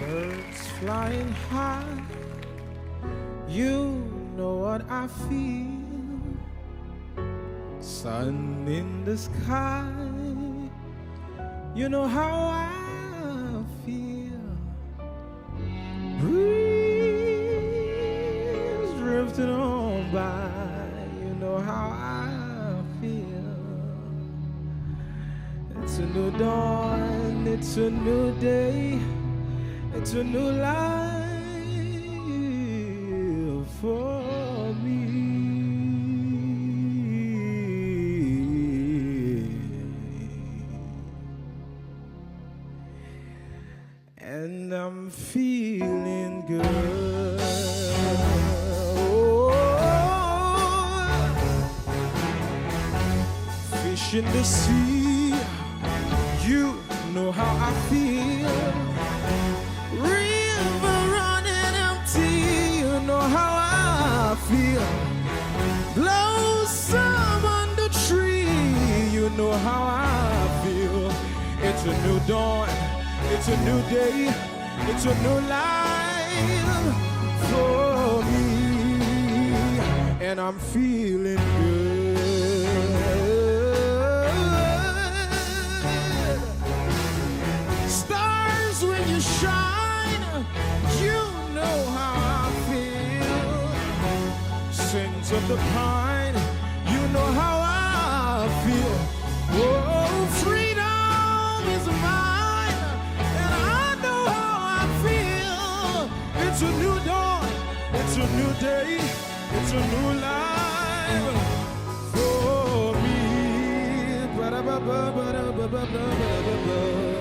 Birds flying high, you know what I feel. Sun in the sky, you know how I feel. Breeze drifting on by, you know how I feel. It's a new dawn, it's a new day, it's a new life for me. And I'm feeling good. Oh, fish in the sea, you know how I feel. River running empty, you know how I feel. Blossom on the tree, you know how I feel. It's a new dawn, it's a new day, it's a new life for me. And I'm feeling good. Stars when you shine, you know how I feel. Scents of the pine, you know how I feel. Oh, freedom is mine, and I know how I feel. It's a new dawn, it's a new day, it's a new life for me. Ba-da-ba-ba-ba-da-ba-ba-ba-ba-ba.